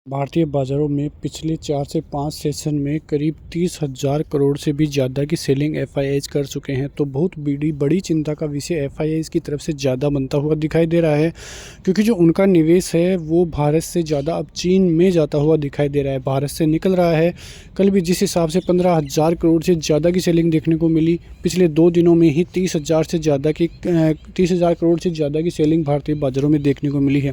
भारतीय बाजारों में पिछले 4 से 5 सेशन में करीब 30,000 करोड़ से भी ज़्यादा की सेलिंग एफआईआईज़ कर चुके हैं। तो बहुत बड़ी चिंता का विषय एफआईआईज़ की तरफ से ज़्यादा बनता हुआ दिखाई दे रहा है, क्योंकि जो उनका निवेश है वो भारत से ज़्यादा अब चीन में जाता हुआ दिखाई दे रहा है, भारत से निकल रहा है। कल भी जिस हिसाब से 15,000 करोड़ से ज़्यादा की सेलिंग देखने को मिली, पिछले 2 दिनों में ही 30,000 करोड़ से ज़्यादा की सेलिंग भारतीय बाज़ारों में देखने को मिली है।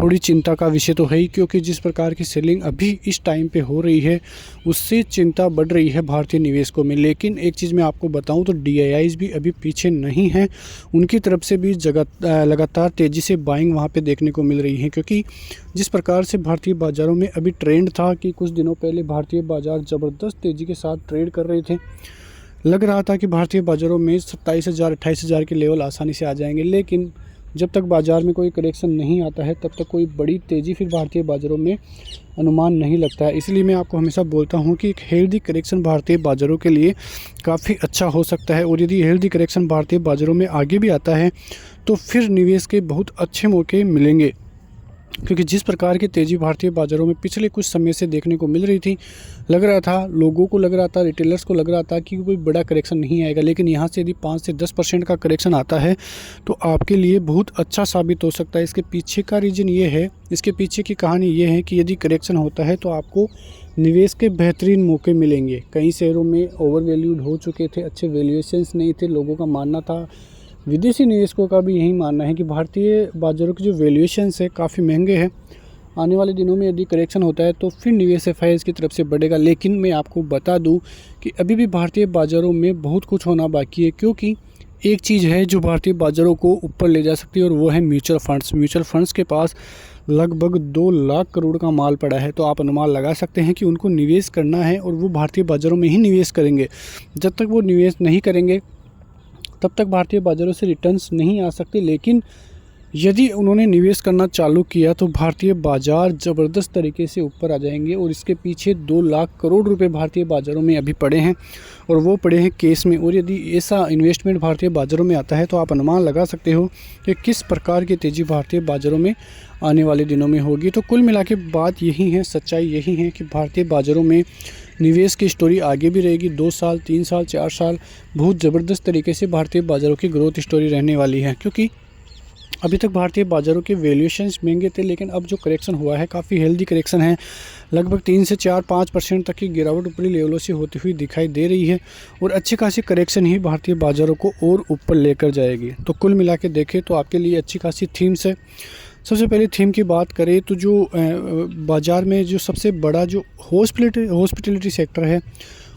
थोड़ी चिंता का विषय तो है ही, क्योंकि जिस प्रकार की सेलिंग अभी इस टाइम पे हो रही है उससे चिंता बढ़ रही है भारतीय निवेशकों में। लेकिन एक चीज़ मैं आपको बताऊं तो डीआईआईज़ भी अभी पीछे नहीं हैं, उनकी तरफ से भी लगातार तेज़ी से बाइंग वहां पे देखने को मिल रही है। क्योंकि जिस प्रकार से भारतीय बाज़ारों में अभी ट्रेंड था कि कुछ दिनों पहले भारतीय बाज़ार ज़बरदस्त तेज़ी के साथ ट्रेड कर रहे थे, लग रहा था कि भारतीय बाज़ारों में 27,000 28,000 के लेवल आसानी से आ जाएंगे। लेकिन जब तक बाज़ार में कोई करेक्शन नहीं आता है तब तक कोई बड़ी तेज़ी फिर भारतीय बाज़ारों में अनुमान नहीं लगता है। इसलिए मैं आपको हमेशा बोलता हूं कि एक हेल्दी करेक्शन भारतीय बाज़ारों के लिए काफ़ी अच्छा हो सकता है। और यदि हेल्दी करेक्शन भारतीय बाज़ारों में आगे भी आता है तो फिर निवेश के बहुत अच्छे मौके मिलेंगे। क्योंकि जिस प्रकार की तेज़ी भारतीय बाज़ारों में पिछले कुछ समय से देखने को मिल रही थी, लग रहा था, लोगों को लग रहा था, रिटेलर्स को लग रहा था कि कोई बड़ा करेक्शन नहीं आएगा। लेकिन यहाँ से यदि 5 से 10% का करेक्शन आता है तो आपके लिए बहुत अच्छा साबित हो सकता है। इसके पीछे का रीज़न ये है, इसके पीछे की कहानी ये है कि यदि करेक्शन होता है तो आपको निवेश के बेहतरीन मौके मिलेंगे। कई शेयरों में ओवर वैल्यूड हो चुके थे, अच्छे वैल्यूएशंस नहीं थे, लोगों का मानना था, विदेशी निवेशकों का भी यही मानना है कि भारतीय बाज़ारों के जो वैल्यूएशंस है काफ़ी महंगे हैं। आने वाले दिनों में यदि करेक्शन होता है तो फिर निवेश एफआईआईज़ की तरफ से बढ़ेगा। लेकिन मैं आपको बता दूं कि अभी भी भारतीय बाज़ारों में बहुत कुछ होना बाकी है, क्योंकि एक चीज़ है जो भारतीय बाज़ारों को ऊपर ले जा सकती है और वो है म्यूचुअल फंड्स। म्यूचुअल फंड्स के पास लगभग 2 लाख करोड़ का माल पड़ा है। तो आप अनुमान लगा सकते हैं कि उनको निवेश करना है और वो भारतीय बाज़ारों में ही निवेश करेंगे। जब तक वो निवेश नहीं करेंगे तब तक भारतीय बाज़ारों से रिटर्न्स नहीं आ सकते। लेकिन यदि उन्होंने निवेश करना चालू किया तो भारतीय बाज़ार ज़बरदस्त तरीके से ऊपर आ जाएंगे। और इसके पीछे 2 लाख करोड़ रुपए भारतीय बाज़ारों में अभी पड़े हैं और वो पड़े हैं केस में। और यदि ऐसा इन्वेस्टमेंट भारतीय बाज़ारों में आता है तो आप अनुमान लगा सकते हो कि किस प्रकार की तेज़ी भारतीय बाज़ारों में आने वाले दिनों में होगी। तो कुल मिला के बात यही है, सच्चाई यही है कि भारतीय बाज़ारों में निवेश की स्टोरी आगे भी रहेगी। 2 साल, 3 साल, 4 साल बहुत ज़बरदस्त तरीके से भारतीय बाज़ारों की ग्रोथ स्टोरी रहने वाली है। क्योंकि अभी तक भारतीय बाज़ारों के वैल्यूएशंस महंगे थे, लेकिन अब जो करेक्शन हुआ है काफ़ी हेल्दी करेक्शन है। लगभग 3 से 4-5% तक की गिरावट ऊपरी लेवलों से होती हुई दिखाई दे रही है और अच्छी खासी करेक्शन ही भारतीय बाज़ारों को और ऊपर लेकर जाएगी। तो कुल मिला के देखें तो आपके लिए अच्छी खासी थीम्स है। सबसे पहले थीम की बात करें तो जो बाज़ार में जो सबसे बड़ा जो हॉस्पिटलिटी सेक्टर है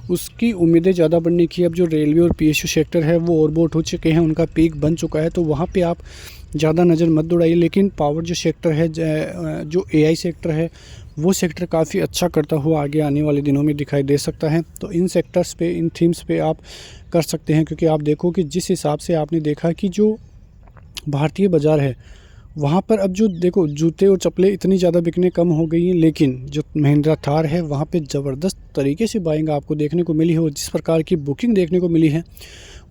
उसकी उम्मीदें ज़्यादा बढ़ने की। अब जो रेलवे और पीएसयू सेक्टर है वो ओवरबॉट हो चुके हैं, उनका पीक बन चुका है, तो वहाँ पे आप ज़्यादा नज़र मत दौड़ाइए। लेकिन पावर जो सेक्टर है, जो एआई सेक्टर है, वो सेक्टर काफ़ी अच्छा करता हुआ आगे आने वाले दिनों में दिखाई दे सकता है। तो इन सेक्टर्स पे, इन थीम्स पे आप कर सकते हैं। क्योंकि आप देखो कि जिस हिसाब से आपने देखा कि जो भारतीय बाज़ार है वहाँ पर अब जो देखो जूते और चप्पलें इतनी ज़्यादा बिकने कम हो गई हैं, लेकिन जो महिंद्रा थार है वहाँ पे ज़बरदस्त तरीके से बाइंग आपको देखने को मिली है और जिस प्रकार की बुकिंग देखने को मिली है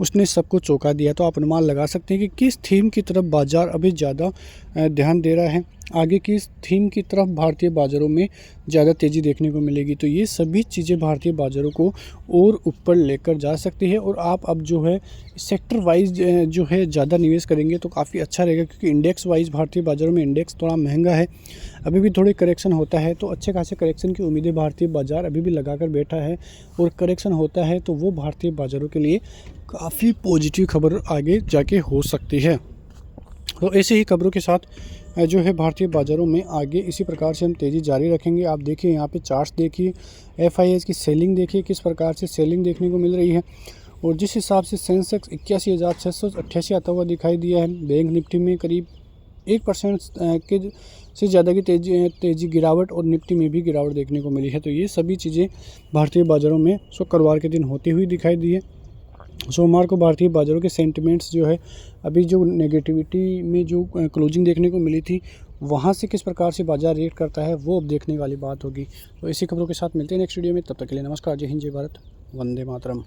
उसने सबको चौंका दिया। तो आप अनुमान लगा सकते हैं कि किस थीम की तरफ बाज़ार अभी ज़्यादा ध्यान दे रहा है, आगे किस थीम की तरफ भारतीय बाज़ारों में ज़्यादा तेज़ी देखने को मिलेगी। तो ये सभी चीज़ें भारतीय बाज़ारों को और ऊपर लेकर जा सकती है। और आप अब जो है सेक्टर वाइज जो है ज़्यादा निवेश करेंगे तो काफ़ी अच्छा रहेगा, क्योंकि इंडेक्स वाइज भारतीय बाज़ारों में इंडेक्स थोड़ा महंगा है। अभी भी थोड़ी करेक्शन होता है तो अच्छे खासे करेक्शन की उम्मीदें भारतीय बाज़ार अभी भी लगा कर बैठा है। और करेक्शन होता है तो वो भारतीय बाज़ारों के लिए काफ़ी पॉजिटिव खबर आगे जाके हो सकती है। तो ऐसे ही खबरों के साथ जो है भारतीय बाज़ारों में आगे इसी प्रकार से हम तेज़ी जारी रखेंगे। आप देखिए यहाँ पे चार्ट्स देखिए, एफआईआईज़ की सेलिंग देखिए, किस प्रकार से सेलिंग देखने को मिल रही है। और जिस हिसाब से सेंसेक्स 81,688 आता हुआ दिखाई दिया है, बैंक निफ्टी में करीब 1% के से ज़्यादा की तेज़ी गिरावट और निफ्टी में भी गिरावट देखने को मिली है। तो ये सभी चीज़ें भारतीय बाज़ारों में शुक्रवार के दिन होती हुई दिखाई दी है। सोमवार को भारतीय बाज़ारों के सेंटिमेंट्स जो है, अभी जो नेगेटिविटी में जो क्लोजिंग देखने को मिली थी वहाँ से किस प्रकार से बाज़ार रिएक्ट करता है वो अब देखने वाली बात होगी। तो इसी खबरों के साथ मिलते हैं नेक्स्ट वीडियो में। तब तक के लिए नमस्कार, जय हिंद, जय भारत, वंदे मातरम।